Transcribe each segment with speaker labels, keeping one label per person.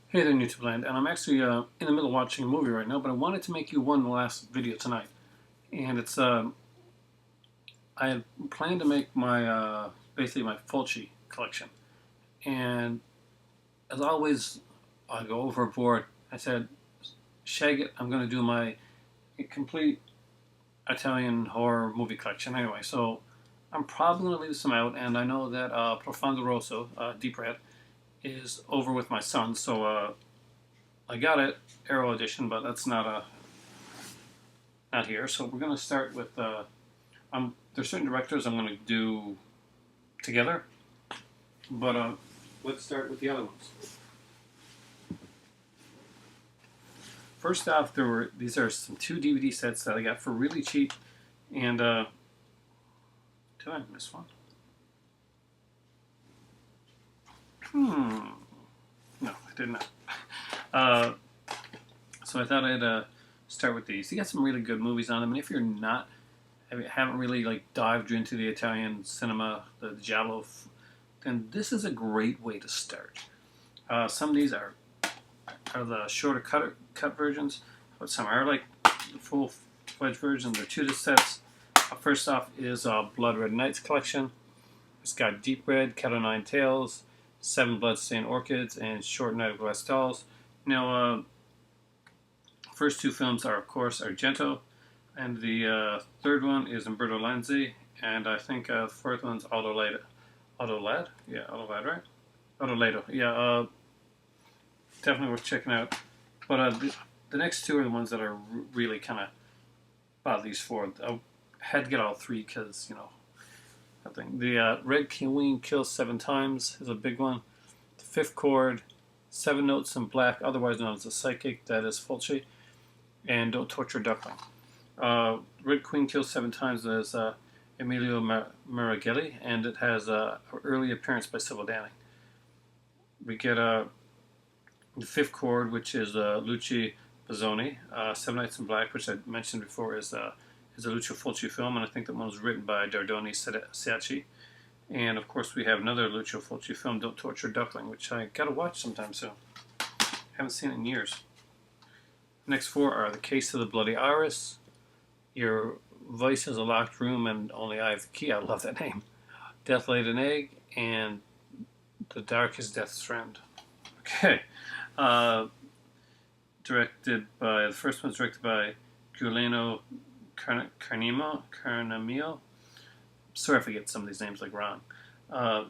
Speaker 1: Hey there, YouTube land, and I'm actually in the middle of watching a movie right now, but I wanted to make you one last video tonight. And it's I had planned to make my basically my Fulci collection, and as always, I go overboard. I said, "Shag it! I'm going to do my complete Italian horror movie collection anyway." So I'm probably going to leave some out, and I know that Profondo Rosso, Deep Red, is over with my son, so I got it Arrow edition, but that's not here. So we're going to start with there's certain directors I'm going to do together, but let's start with the other ones. First off, these are some two DVD sets that I got for really cheap, and did I miss one? No, I did not. Uh, so I thought I'd start with these. You got some really good movies on them, and if you're not, haven't really like dived into the Italian cinema, the giallo, then this is a great way to start. Some of these are the shorter cut versions, but some are like the full-fledged versions. They're two disc sets. First off is Blood Red Nights collection. It's got Deep Red, Cat o' Nine Tails, Seven Bloodstained Orchids, and Short Night of Glass Dolls. Now, first two films are, of course, Argento, and the third one is Umberto Lenzi, and I think the fourth one's Autolado. Autolad? Yeah, Autolad, right? Autolado. Yeah, definitely worth checking out. But the next two are the ones that are really kind of about these four. I had to get all three because, I think the Red Queen Kills Seven Times is a big one. The Fifth Chord, Seven Notes in Black, otherwise known as The Psychic, that is Fulci, and Don't Torture Duckling. Red Queen Kills Seven Times is Emilio Maraghelli, and it has an early appearance by Sybil Danning. We get the Fifth Chord, which is Luci Bazzoni. Seven Nights in Black, which I mentioned before, is a Lucio Fulci film, and I think that one was written by Dardoni Sacchi. And of course, we have another Lucio Fulci film, Don't Torture Duckling, which I gotta watch sometime soon. Haven't seen it in years. Next four are The Case of the Bloody Iris, Your Vice is a Locked Room, and Only I Have the Key. I love that name. Death Laid an Egg, and The Dark is Death's Friend. Okay. The first one's directed by Giuliano Carnamio. Sorry if I get some of these names like wrong.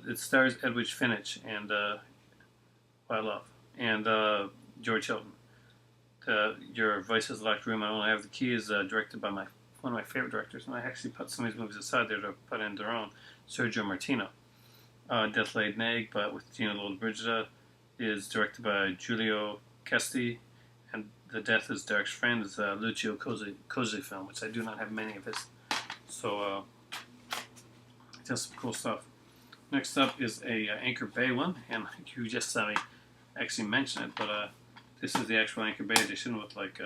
Speaker 1: It stars Edwidge Finch and I love, and George Hilton. Your Vice is a Locked Room, I Only Have the Key is directed by one of my favorite directors, and I actually put some of these movies aside there to put in their own, Sergio Martino. Death Laid an Egg, but with Gina Lollobrigida, is directed by Giulio Cesti, and The Death is Dark's Friend is Lucio Cosi film, which I do not have many of his. So, just some cool stuff. Next up is a Anchor Bay one, and you just saw me actually mention it, but this is the actual Anchor Bay edition with like,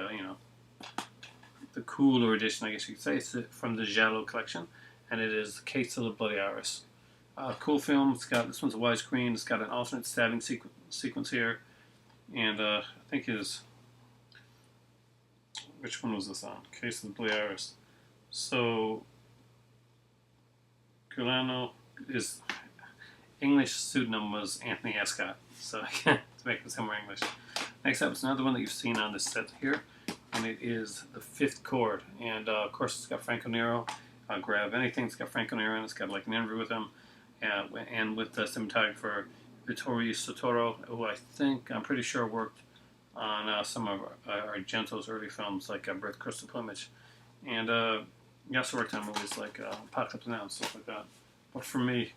Speaker 1: the cooler edition, I guess you could say. It's from the Giallo collection, and it is The Case of the Bloody Iris. Cool film. This one's a widescreen. It's got an alternate stabbing sequence here, and I think which one was this on? Case of the Bloody Iris. So Giuliano, his English pseudonym was Anthony Escott, so to make him sound more English. Next up is another one that you've seen on this set here, and it is The Fifth Chord, and of course it's got Franco Nero. Grab anything that's got Franco Nero in it. It's got like an interview with him, and with the cinematographer Vittorio Sotoro, who I'm pretty sure worked on some of Argento's early films like Birth, Crystal Plumage, and he also worked on movies like Apocalypse Now and stuff like that. But for me,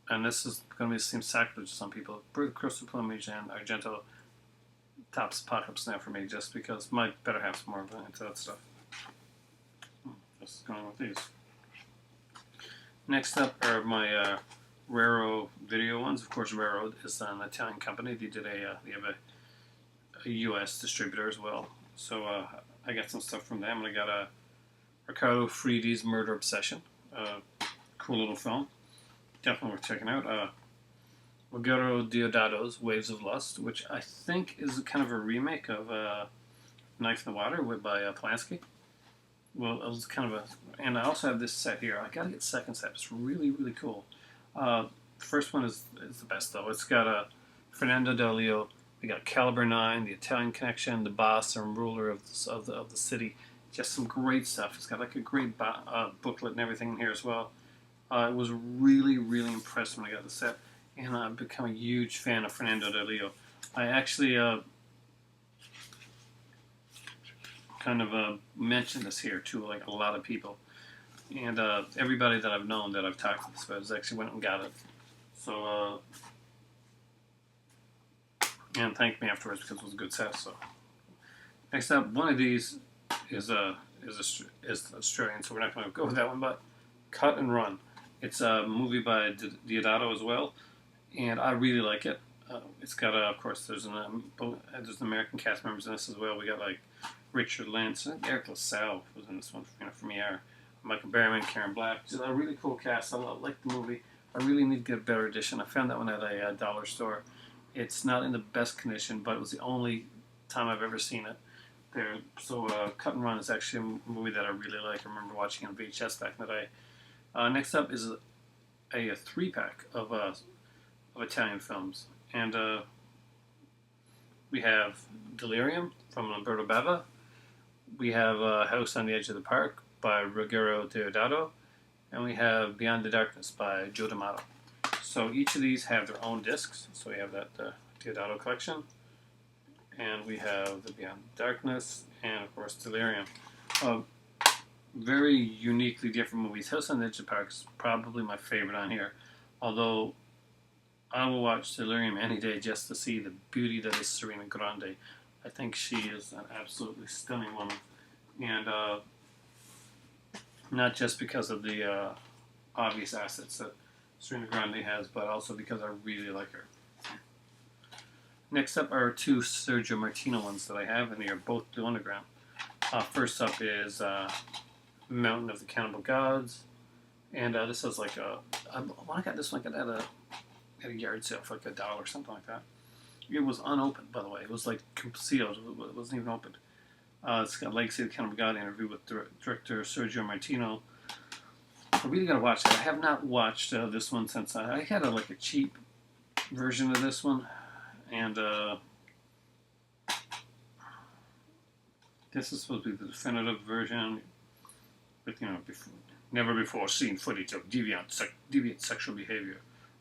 Speaker 1: and this is going to seem sacrilege to some people, Birth, Crystal Plumage and Argento tops Apocalypse Now for me, just because my better half's more into that stuff. Just going with these. Next up are my Raro video ones. Of course, Raro is an Italian company. They have a U.S. distributor as well. So I got some stuff from them. I got Riccardo Friedi's Murder Obsession. Cool little film. Definitely worth checking out. Ruggero Deodato's Waves of Lust, which I think is kind of a remake of Knife in the Water by Polanski. Well, it was kind of a, and I also have this set here. I gotta get the second set. It's really, really cool. The first one is the best though. It's got Fernando Del Leo. We got Caliber 9, the Italian Connection, the boss and ruler of the city. Just some great stuff. It's got like a great booklet and everything in here as well. I was really, really impressed when I got the set, and I've become a huge fan of Fernando Del Leo. I actually kind of mentioned this here to like a lot of people, and everybody that I've known that I've talked to this about has actually went and got it. So and thanked me afterwards because it was a good set. So next up, one of these is Australian, so we're not going to go with that one. But Cut and Run. It's a movie by Deodato as well, and I really like it. It's got of course there's an American cast members in this as well. We got like Richard Lynch, I think Eric LaSalle was in this one, from ER. Michael Berryman, Karen Black. It's a really cool cast. I like the movie. I really need to get a better edition. I found that one at a dollar store. It's not in the best condition, but it was the only time I've ever seen it there. So Cut and Run is actually a movie that I really like. I remember watching on VHS back in the day. Next up is a 3-pack of Italian films. And we have Delirium from Umberto Bava. We have House on the Edge of the Park by Ruggero Deodato. And we have Beyond the Darkness by Joe D'Amato. So each of these have their own discs. So we have that Deodato collection. And we have the Beyond the Darkness. And of course Delirium. Very uniquely different movies. House on the Edge of the Park is probably my favorite on here. Although I will watch Delirium any day just to see the beauty that is Serena Grande. I think she is an absolutely stunning woman. And not just because of the obvious assets that Serena Grande has, but also because I really like her. Next up are 2 Sergio Martino ones that I have, and they are both Blue Underground. First up is Mountain of the Cannibal Gods. And this is like when I got this one, I got it at a yard sale for like $1 or something like that. It was unopened, by the way. It was like concealed. It wasn't even opened. It's got Legacy of the Cannibal God interview with director Sergio Martino. I really gotta watch that. I have not watched this one since I had a cheap version of this one, and this is supposed to be the definitive version with never before seen footage of deviant sexual behavior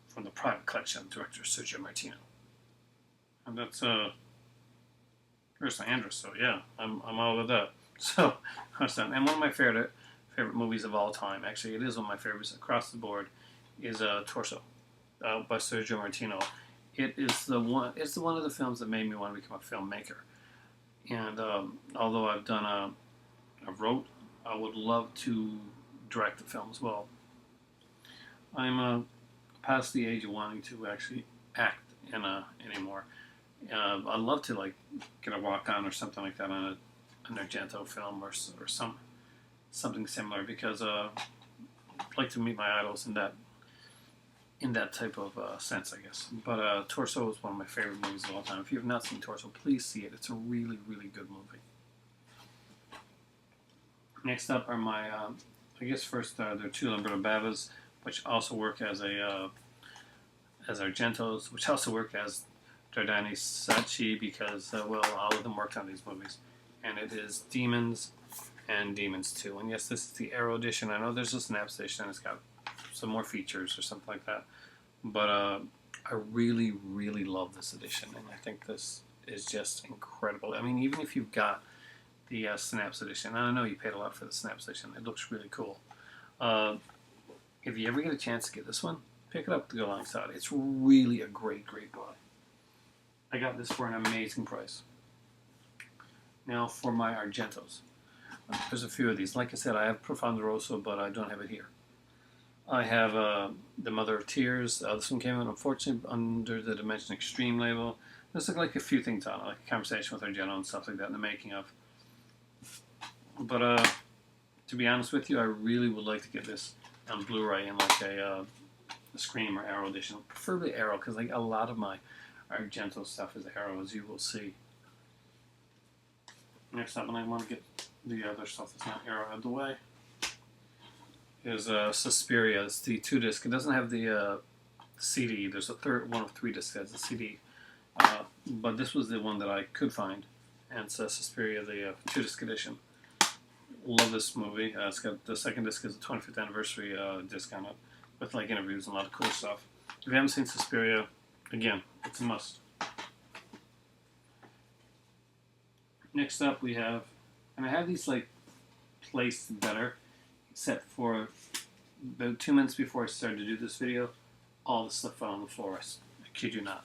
Speaker 1: from the private collection of director Sergio Martino. And that's Ursula Andress, so yeah, I'm all with that. So that's that. And one of my favorite movies of all time, actually it is one of my favorites across the board, is Torso by Sergio Martino. It's one of the films that made me want to become a filmmaker. And although I wrote, I would love to direct the film as well. I'm past the age of wanting to actually act anymore. I'd love to get a walk on or something like that on an Argento film or something similar, because I'd like to meet my idols in that type of sense, I guess. But Torso is one of my favorite movies of all time. If you have not seen Torso, please see it. It's a really, really good movie. Next up are my, I guess first there are 2 Umberto Bavas, which also work as Argentos, which also work as Dardani Sacchi, because all of them worked on these movies. And it is Demons and Demons 2. And yes, this is the Arrow edition. I know there's a Snap Station, and it's got some more features or something like that. But I really, really love this edition, and I think this is just incredible. I mean, even if you've got the Snaps edition, and I know you paid a lot for the Snaps edition, it looks really cool. If you ever get a chance to get this one, pick it up to go alongside. It's really a great, great buy. I got this for an amazing price. Now for my Argentos. There's a few of these. Like I said, I have Profondo Rosso, but I don't have it here. I have The Mother of Tears. This one came out, unfortunately, under the Dimension Extreme label. There's like a few things on it, like a conversation with Argento and stuff like that in the making of. But to be honest with you, I really would like to get this on Blu-ray in like a the Scream or Arrow edition. Preferably Arrow, because like a lot of my Argento stuff is Arrow, as you will see. Next up, and I want to get the other stuff that's not Arrow out of the way, is Suspiria. It's the 2-disc. It doesn't have the CD. There's a third one of 3 discs that has the CD. But this was the one that I could find, and it's Suspiria, the 2-disc edition. Love this movie. It's got the second disc is the 25th anniversary disc on it, with like interviews and a lot of cool stuff. If you haven't seen Suspiria, again, it's a must. Next up, we have, and I have these like placed better, except for about 2 minutes before I started to do this video, all the stuff fell on the floor. I kid you not.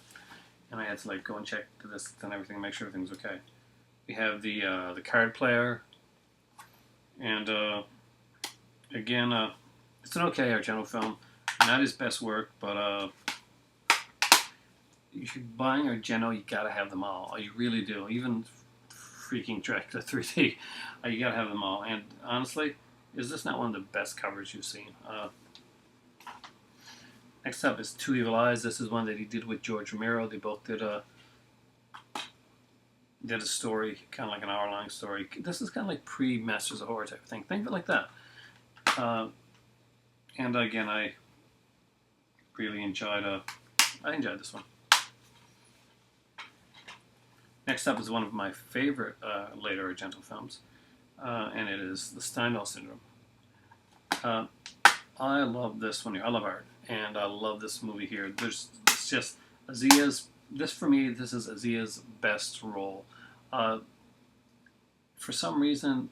Speaker 1: And I had to like go and check the discs and everything, make sure everything's okay. We have the card player, and again, it's an okay Argento film. Not his best work, but if you're buying Argento, you gotta have them all. You really do. Even freaking Dracula 3D, you gotta have them all. And honestly, is this not one of the best covers you've seen? Next up is Two Evil Eyes. This is one that he did with George Romero. They both did a story, kind of like an hour-long story. This is kind of like pre-Masters of Horror type thing. Think of it like that. And again, I really enjoyed. I enjoyed this one. Next up is one of my favorite later Argento films, and it is The Steinwell Syndrome. I love this one here. I love art, and I love this movie here. It's just Azia's. For me, this is Azia's best role. For some reason,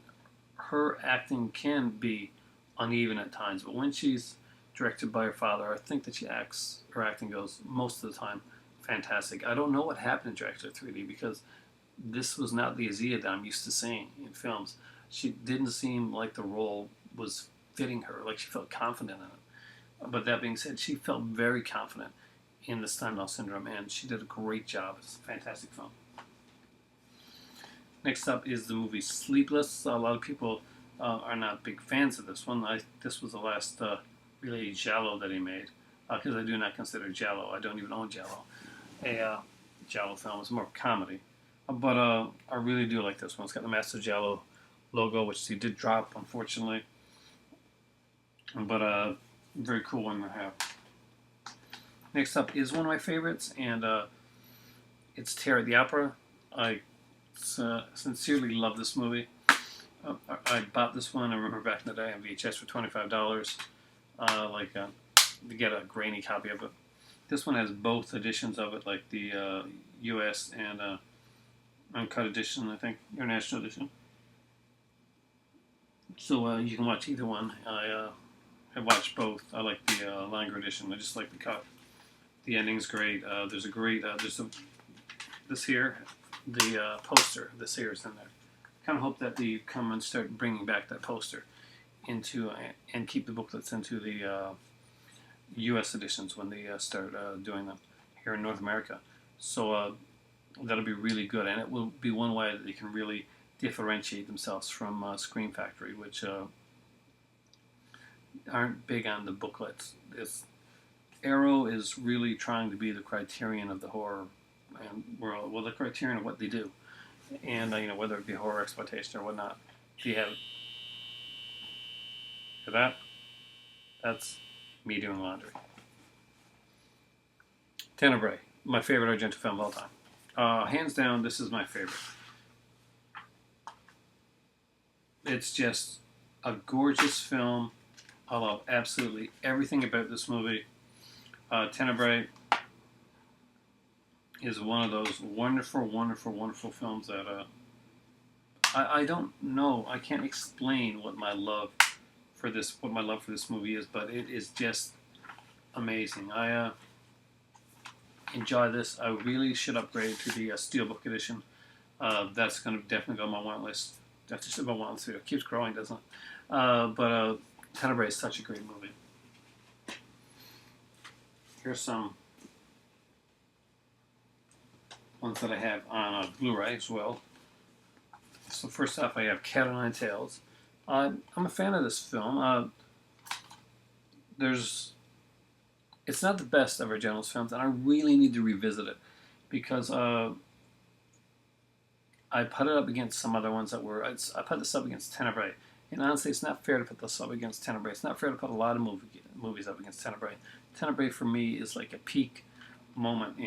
Speaker 1: her acting can be uneven at times, but when she's directed by her father, I think that her acting goes most of the time fantastic. I don't know what happened in Dracula 3D, because this was not the Azia that I'm used to seeing in films. She didn't seem like the role was fitting her, like she felt confident in it. But that being said, she felt very confident in the Steinwell Syndrome, and she did a great job. It's a fantastic film. Next up is the movie Sleepless. A lot of people are not big fans of this one. This was the last really Giallo that he made, because I do not consider Giallo. I don't even own Giallo. A Giallo film. It's more comedy. But I really do like this one. It's got the Master Giallo logo, which he did drop, unfortunately. But very cool one to have. Next up is one of my favorites, and it's Terror at the Opera. I sincerely love this movie. I bought this one, I remember back in the day, on VHS for $25. To get a grainy copy of it. This one has both editions of it, like the US and uncut edition, I think, international edition. So you can watch either one. I watched both. I like the longer edition. I just like the cut. The ending's great. There's a great, this here, the poster, this here is in there. Kind of hope that they come and start bringing back that poster into, and keep the booklets into the U.S. editions when they start doing them here in North America. So that'll be really good, and it will be one way that they can really differentiate themselves from Scream Factory, which aren't big on the booklets. Arrow is really trying to be the Criterion of the horror world, well, the Criterion of what they do, and whether it be horror exploitation or whatnot. Do you have that? That's me doing laundry. Tenebrae, my favorite Argento film of all time. Hands down, this is my favorite. It's just a gorgeous film. I love absolutely everything about this movie. Tenebrae is one of those wonderful, wonderful, wonderful films that I don't know. I can't explain what my love for this movie is, but it is just amazing. I enjoy this. I really should upgrade to the Steelbook edition. That's going to definitely go on my want list. That's just my want list. It keeps growing, doesn't it? But Tenebrae is such a great movie. Here's some ones that I have on Blu-ray as well. So first off, I have Cat o' Nine Tails. I'm a fan of this film. It's It's not the best of Argento's films, and I really need to revisit it because I put it up against some other ones that were. I put this up against Tenebrae, and honestly, it's not fair to put this up against Tenebrae. It's not fair to put a lot of movies up against Tenebrae. Tenebrae for me is like a peak moment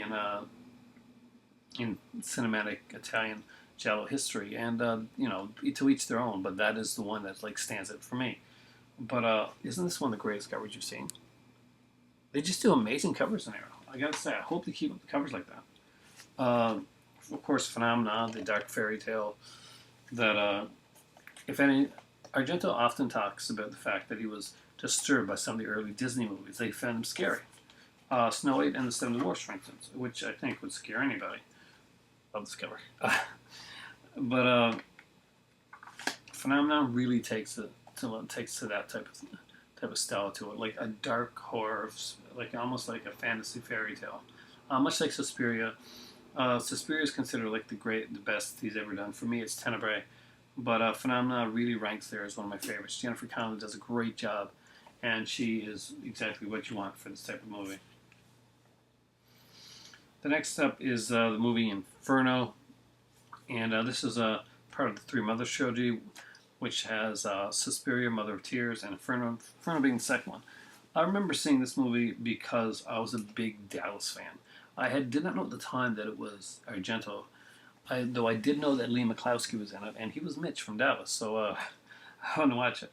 Speaker 1: in cinematic Italian giallo history, and you know, to each their own. But that is the one that like stands out for me. But isn't this one of the greatest covers you've seen? They just do amazing covers in Arrow. I gotta say, I hope they keep up the covers like that. Of course, Phenomena, the dark fairy tale that, if any, Argento often talks about the fact that he was disturbed by some of the early Disney movies. They found him scary. Snow White and the Seven Dwarfs, for instance, which I think would scare anybody. Love this cover. But Phenomenon really takes it to that type of style to it, like a dark horror, like almost like a fantasy fairy tale, much like Suspiria. Suspiria is considered like the best he's ever done. For me, it's Tenebrae, but Phenomena really ranks there as one of my favorites. Jennifer Connelly does a great job, and she is exactly what you want for this type of movie. The next up is the movie Inferno, and this is part of the Three Mothers trilogy, which has Suspiria, Mother of Tears, and Inferno being the second one. I remember seeing this movie because I was a big Dallas fan. Did not know at the time that it was Argento, though I did know that Lee McCloskey was in it, and he was Mitch from Dallas, so I want to watch it.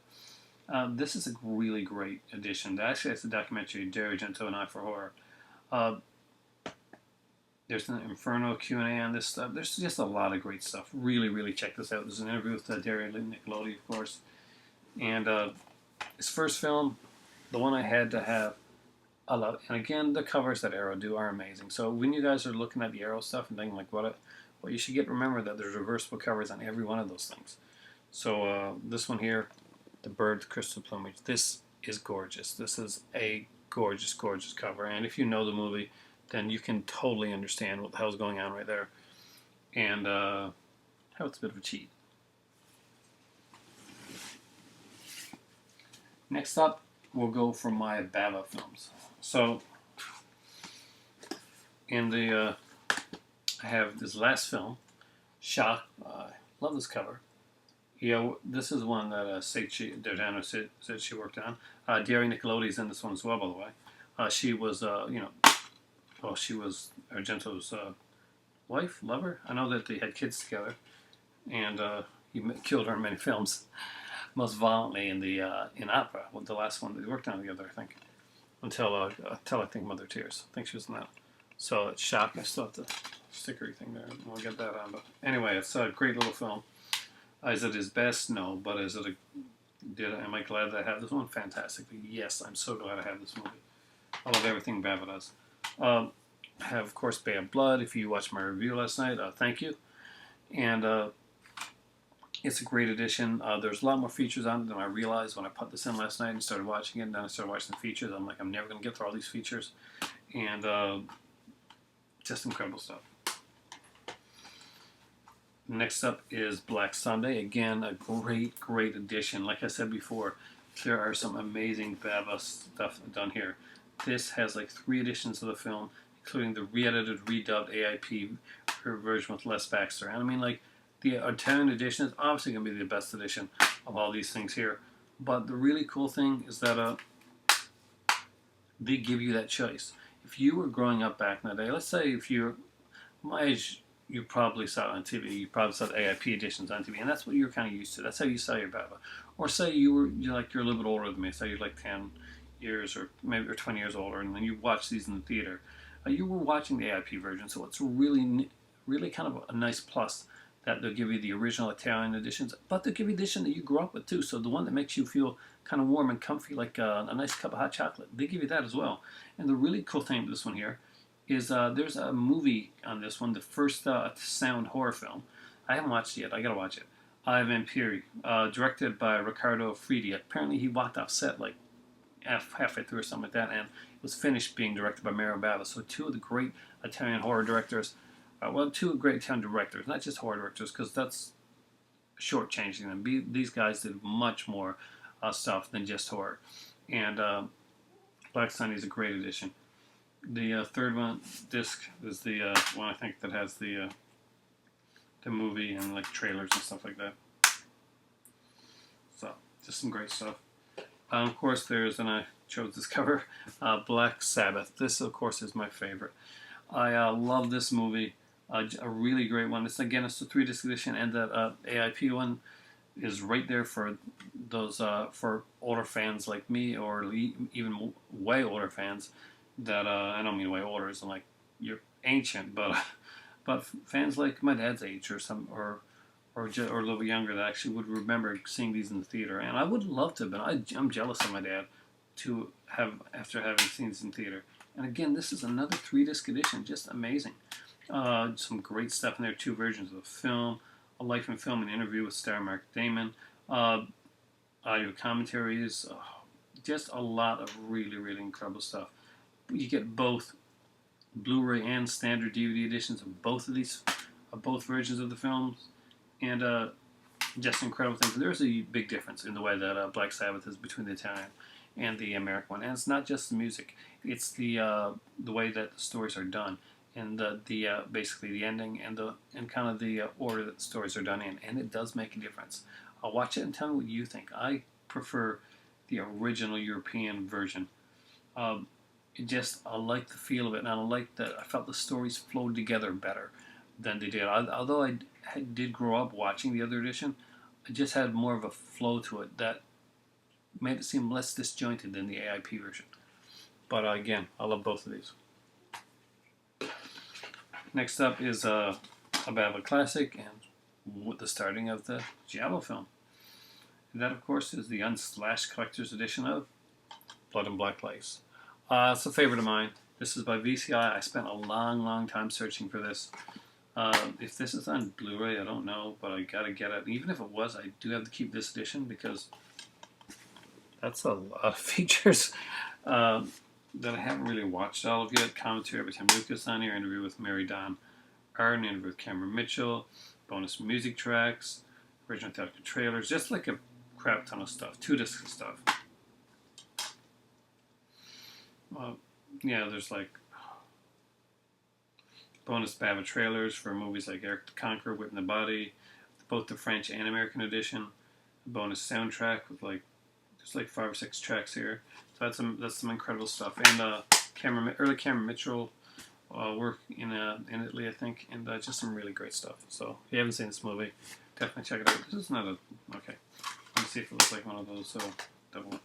Speaker 1: This is a really great addition. Actually, it's a documentary, Dario Argento and I for Horror. There's an Inferno Q&A on this stuff. There's just a lot of great stuff. Really, really check this out. There's an interview with Dario Nicolodi, of course. And his first film, the one I had to have, I love it. And again, the covers that Arrow do are amazing. So when you guys are looking at the Arrow stuff and thinking like, what you should remember that there's reversible covers on every one of those things. So this one here, The Bird, Crystal Plumage, this is gorgeous. This is a gorgeous, gorgeous cover. And if you know the movie, then you can totally understand what the hell's going on right there. And how it's a bit of a cheat. Next up, we'll go for my Bava films. So, I have this last film, Shock. Love this cover. Yeah, this is one that Dardano said she worked on. Dario Nicolodi's in this one as well, by the way. She was, she was Argento's wife, lover. I know that they had kids together, and he killed her in many films, most violently in opera. Well, the last one they worked on together, I think, until I think Mother of Tears. I think she was in that. So it's Shock. I still have the stickery thing there. We'll get that on. But anyway, it's a great little film. Is it his best? No. But am I glad that I have this one? Fantastically. Yes, I'm so glad I have this movie. I love everything Bava does. I have, of course, Bay of Blood. If you watched my review last night, thank you. And it's a great addition. There's a lot more features on it than I realized when I put this in last night and started watching it. And then I started watching the features. I'm like, I'm never going to get through all these features. And just incredible stuff. Next up is Black Sunday. Again, a great, great addition. Like I said before, there are some amazing Bava stuff done here. This has like 3 editions of the film, including the re-edited, redubbed AIP version with Les Baxter. And I mean, like, the Italian edition is obviously going to be the best edition of all these things here. But the really cool thing is that they give you that choice. If you were growing up back in the day, let's say if you're my age, you probably saw it on TV. You probably saw the AIP editions on TV, and that's what you're kind of used to. That's how you saw your Bava. Or say you're a little bit older than me. Say you're like 10 years or 20 years older, and then you watch these in the theater. You were watching the AIP version, so it's really, really kind of a nice plus that they'll give you the original Italian editions, but they'll give you the edition that you grew up with too. So the one that makes you feel kind of warm and comfy, like a nice cup of hot chocolate, they give you that as well. And the really cool thing with this one here is there's a movie on this one, the first sound horror film. I haven't watched it yet. I gotta watch it. Vampiri, directed by Riccardo Fredi. Apparently he walked off set like halfway through or something like that, and it was finished being directed by Mario Bava. So 2 of the great Italian horror directors. 2 great Italian directors, not just horror directors, because that's shortchanging them. These guys did much more stuff than just horror. And Black Sunday is a great addition. The third one disc is the one I think that has the movie and like trailers and stuff like that. So just some great stuff. Of course, there's, and I chose this cover, Black Sabbath. This, of course, is my favorite. I love this movie. A really great one. It's again, it's a 3-disc edition, and that AIP one is right there for those for older fans like me, or even way older fans. That I don't mean way older, as in like you're ancient, but fans like my dad's age or some or a little bit younger that actually would remember seeing these in the theater. And I would love to, but I'm jealous of my dad to have after having seen these in theater. And again, this is another 3-disc edition, just amazing. Some great stuff in there. 2 versions of the film, a life in film, an interview with star Mark Damon, audio commentaries, just a lot of really, really incredible stuff. You get both Blu-ray and standard DVD editions of both of these, of both versions of the films, and just incredible things. There's a big difference in the way that Black Sabbath is between the Italian and the American one, and it's not just the music; it's the way that the stories are done, and the basically the ending and kind of the order that the stories are done in, and it does make a difference. I'll watch it and tell me what you think. I prefer the original European version. I like the feel of it, and I like that I felt the stories flowed together better than they did. Although I did grow up watching the other edition, it just had more of a flow to it that made it seem less disjointed than the AIP version. But again, I love both of these. Next up is a Bava classic and the starting of the Giallo film. And that, of course, is the Unslashed Collector's Edition of Blood and Black Lace. It's a favorite of mine. This is by VCI. I spent a long, long time searching for this. If this is on Blu-ray, I don't know, but I gotta get it. Even if it was, I do have to keep this edition because that's a lot of features that I haven't really watched all of yet. Commentary by Tim Lucas on here, interview with Mary Dawn Arden, interview with Cameron Mitchell, bonus music tracks, original theatrical trailers, just like a crap ton of stuff. 2-disc stuff. Yeah, there's like bonus Bava trailers for movies like Eric the Conqueror, Wit in the Body, both the French and American edition. A bonus soundtrack with like there's like 5 or 6 tracks here. So that's some incredible stuff. And early Cameron Mitchell work in Italy, I think, and just some really great stuff. So if you haven't seen this movie, definitely check it out. This is not a okay. Let me see if it looks like one of those double ones.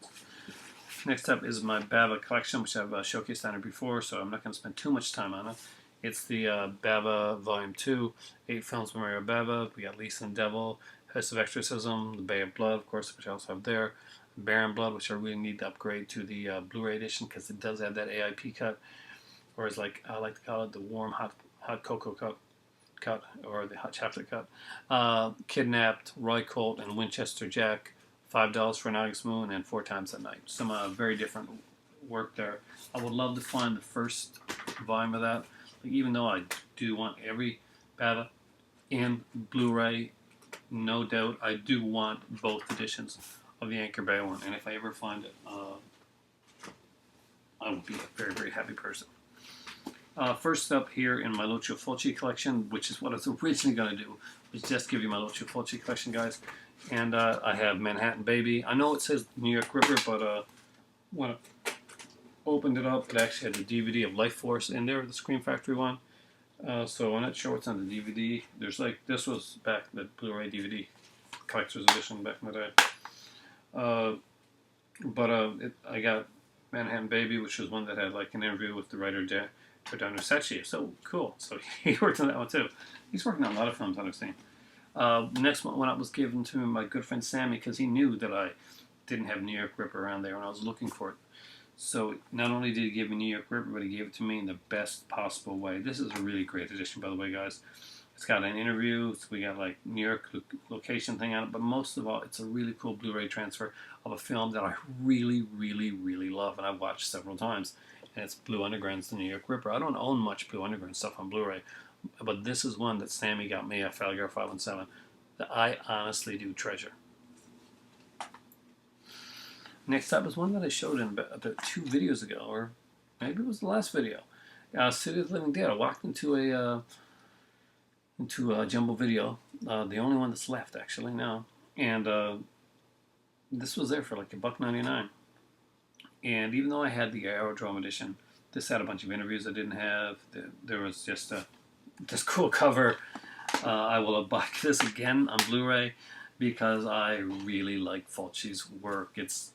Speaker 1: Next up is my Bava collection, which I've showcased on it before, so I'm not going to spend too much time on it. It's the Bava Volume 2, 8 films by Mario Bava. We got Lisa and Devil, House of Exorcism, The Bay of Blood, of course, which I also have there. Baron Blood, which I really need to upgrade to the Blu-ray edition because it does have that AIP cut, or as like I like to call it, the warm hot cocoa cut, or the hot chocolate cut. Kidnapped, Roy Colt, and Winchester Jack. $5 for an August Moon, and 4 Times at Night. Some very different work there. I would love to find the first volume of that. Like, even though I do want every Bava in Blu-ray, no doubt I do want both editions of the Anchor Bay one. And if I ever find it, I will be a very, very happy person. First up here in my Lucio Fulci collection, which is what I was originally going to do, was just give you my Lucio Fulci collection, guys. And I have Manhattan Baby. I know it says New York Ripper, but when I opened it up, it actually had the DVD of Life Force in there, the Scream Factory one. So I'm not sure what's on the DVD. There's like, this was back the Blu-ray DVD collector's edition back in the day. I got Manhattan Baby, which was one that had like an interview with the writer Don Secchi. So cool. So he worked on that one too. He's working on a lot of films I've seen. Next one up was given to my good friend Sammy because he knew that I didn't have New York Ripper around there when I was looking for it. So not only did he give me New York Ripper, but he gave it to me in the best possible way. This is a really great edition, by the way, guys. It's got an interview. We got like New York location thing on it, but most of all, it's a really cool Blu-ray transfer of a film that I really, really, really love, and I've watched several times. And it's Blue Underground's The New York Ripper. I don't own much Blue Underground stuff on Blu-ray, but this is one that Sammy got me at Falgar 517 that I honestly do treasure. Next up is one that I showed in about 2 videos ago, or maybe it was the last video. City of the Living Dead. I walked into a Jumbo Video, the only one that's left actually now, and this was there for like $1.99. And even though I had the Aerodrome edition, this had a bunch of interviews I didn't have. There was just this cool cover. I will buy this again on Blu-ray because I really like Fulci's work. It's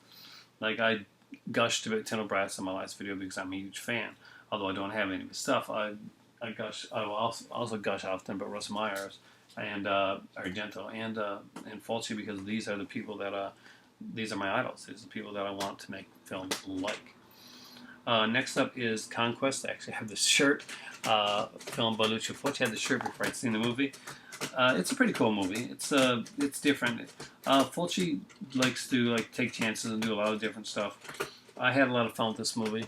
Speaker 1: like I gushed about Tino Brass in my last video because I'm a huge fan. Although I don't have any of his stuff, I will also gush often about Russ Myers and Argento and Fulci because these are the people that these are my idols. These are the people that I want to make films like. Next up is Conquest. I actually have this shirt, filmed by Lucio Fulci. I had the shirt before I'd seen the movie. It's a pretty cool movie. It's different. Fulci likes to take chances and do a lot of different stuff. I had a lot of fun with this movie.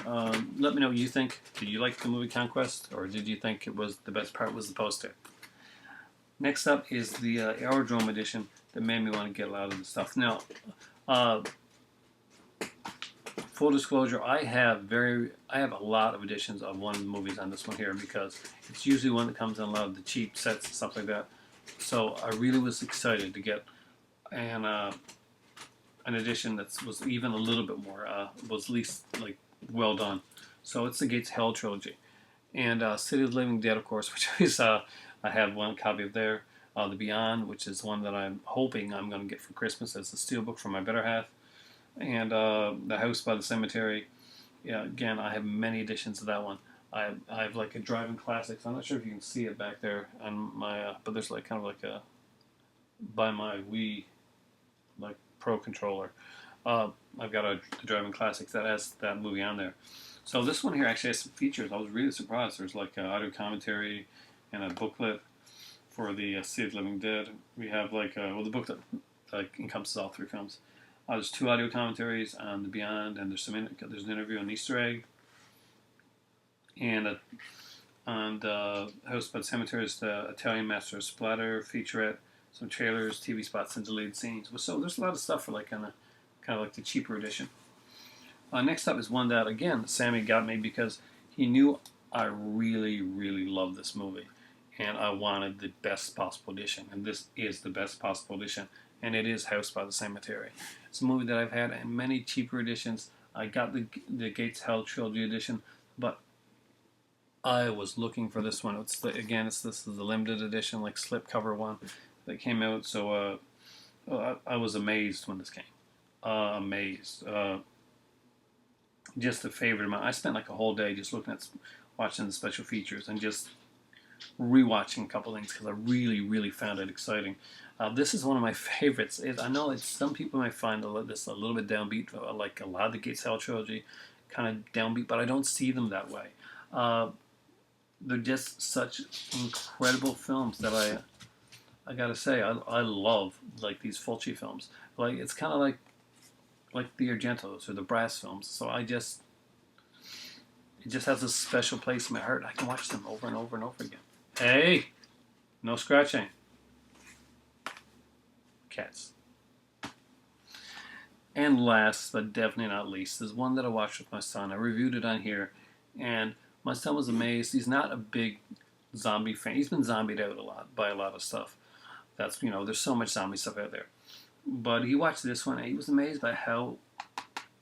Speaker 1: Let me know what you think. Did you like the movie Conquest, or did you think it was the best part was the poster? Next up is the Aerodrome edition that made me want to get a lot of the stuff. Now, full disclosure, I have a lot of editions of one of the movies on this one here because it's usually one that comes in a lot of the cheap sets and stuff like that. So I really was excited to get an edition that was even a little bit more was at least well done. So it's the Gates of Hell trilogy, and City of the Living Dead, of course, which is I have one copy of there. The Beyond, which is one that I'm hoping I'm going to get for Christmas as a steelbook for my better half. And The House by the Cemetery. Yeah, again, I have many editions of that one. I have like a Driving Classics. I'm not sure if you can see it back there on my, but there's kind of like a, by my Wii, Pro controller. I've got a Driving Classics that has that movie on there. So this one here actually has some features. I was really surprised. There's audio commentary and a booklet for the City of the Living Dead. We have the booklet encompasses all three films. There's 2 audio commentaries on The Beyond, and there's an interview on Easter egg. And on the House by the Cemetery is the Italian Master of Splatter featurette, some trailers, TV spots, and deleted scenes. So there's a lot of stuff for kind of the cheaper edition. Next up is one that, again, Sammy got me because he knew I really, really loved this movie. And I wanted the best possible edition. And this is the best possible edition. And it is House by the Cemetery. It's a movie that I've had in many cheaper editions. I got the Gates Hell Trilogy edition, but I was looking for this one. This is the limited edition, slipcover one that came out. So I was amazed when this came. Amazed. Just a favorite of mine. I spent a whole day just watching the special features and just rewatching a couple things because I really, really found it exciting. This is one of my favorites. I know some people might find this a little bit downbeat, like a lot of the Gates Hell trilogy, kind of downbeat, but I don't see them that way. They're just such incredible films that I gotta say I love these Fulci films. It's kind of like the Argentos or the Brass films. So it just has a special place in my heart. I can watch them over and over and over again. Hey, no scratching. Cats. And last, but definitely not least, is one that I watched with my son. I reviewed it on here, and my son was amazed. He's not a big zombie fan. He's been zombied out a lot by a lot of stuff. There's so much zombie stuff out there. But he watched this one, and he was amazed by how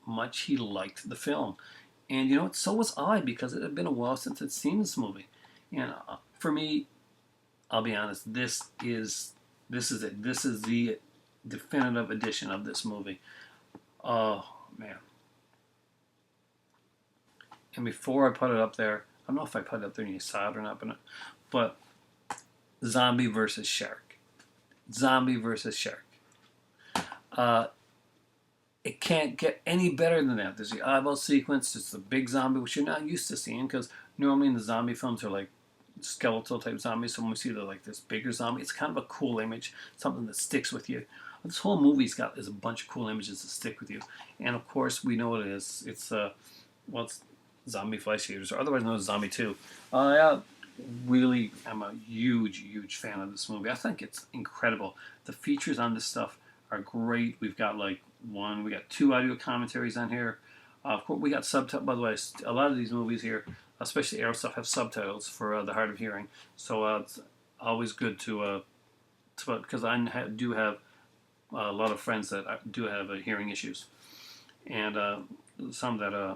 Speaker 1: much he liked the film. And so was I, because it had been a while since I'd seen this movie. And for me, I'll be honest, this is it. This is the definitive edition of this movie. Oh, man. And before I put it up there, I don't know if I put it up there and you saw it or not, but zombie versus shark. Zombie versus shark. It can't get any better than that. There's the eyeball sequence. It's the big zombie, which you're not used to seeing, because normally in the zombie films are skeletal type zombies. So when we see this bigger zombie, it's kind of a cool image, something that sticks with you. This whole movie's got is a bunch of cool images that stick with you. And of course, we know what it is. It's zombie flesh eaters, or otherwise known as Zombie 2. I really am a huge, huge fan of this movie. I think it's incredible. The features on this stuff are great. We've got we got 2 audio commentaries on here. Of course, we got subtitles. By the way, a lot of these movies here, especially Arrow stuff, have subtitles for the hard of hearing. So it's always good to because do have a lot of friends that do have hearing issues, and some that I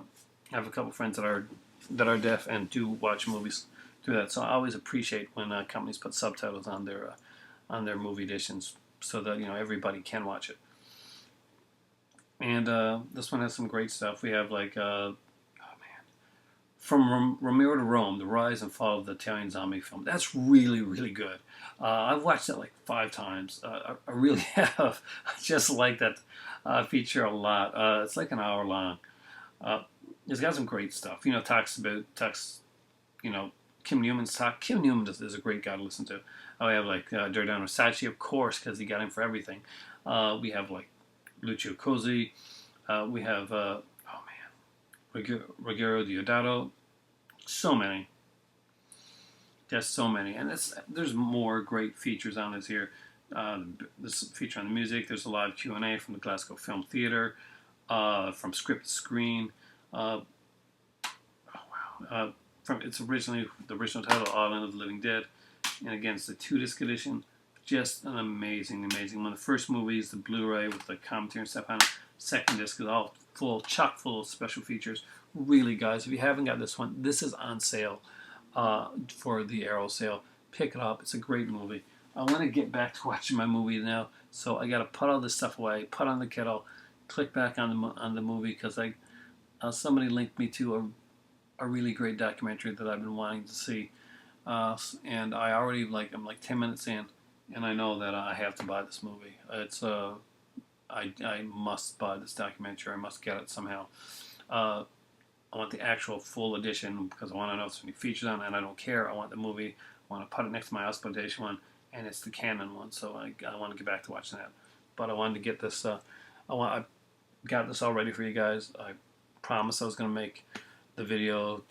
Speaker 1: have a couple friends that are deaf and do watch movies through that. So I always appreciate when companies put subtitles on their movie editions so that everybody can watch it. And this one has some great stuff. We have like from Romero to Rome, The Rise and Fall of the Italian Zombie Film. That's really, really good. I've watched it like 5 times. I really have. I just like that feature a lot. It's like an hour long. It's got some great stuff. Kim Newman's talk. Kim Newman is a great guy to listen to. We have like Giordano Sacchi, of course, because he got him for everything. We have like Lucio Cosi. We have Ruggero Deodato. So many. Just so many. And there's more great features on this here. This feature on the music. There's a live Q&A from the Glasgow Film Theatre, from Script to Screen. From the original title, Island of the Living Dead. And again, it's the 2-disc edition. Just an amazing one of the first movies, the Blu-ray with the commentary and stuff on it. Second disc is all chock full of special features. Really, guys, if you haven't got this one, this is on sale for the Arrow sale. Pick it up. It's a great movie. I want to get back to watching my movie now, so I got to put all this stuff away, put on the kettle, click back on the movie because somebody linked me to a really great documentary that I've been wanting to see, and I'm like 10 minutes in. And I know that I have to buy this movie. I must buy this documentary. I must get it somehow. I want the actual full edition because I want to know if there's any features on it, and I don't care. I want the movie. I want to put it next to my exploitation one, and it's the Canon one. So I want to get back to watching that. But I wanted to get this. I got this all ready for you guys. I promised I was going to make the video.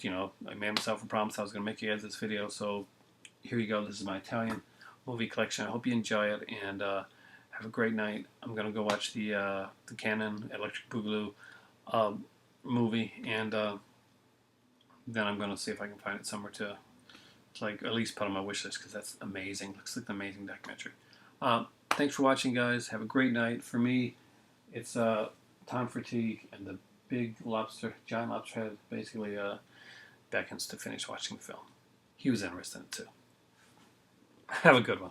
Speaker 1: I made myself a promise I was going to make you guys this video. So here you go. This is my Italian movie collection. I hope you enjoy it, and have a great night. I'm gonna go watch the Canon Electric Boogaloo movie, and then I'm gonna see if I can find it somewhere to like at least put on my wish list because that's amazing. Looks like an amazing documentary. Thanks for watching, guys. Have a great night. For me, it's time for tea, and the big giant lobster head, basically beckons to finish watching the film. He was interested in it too. Have a good one.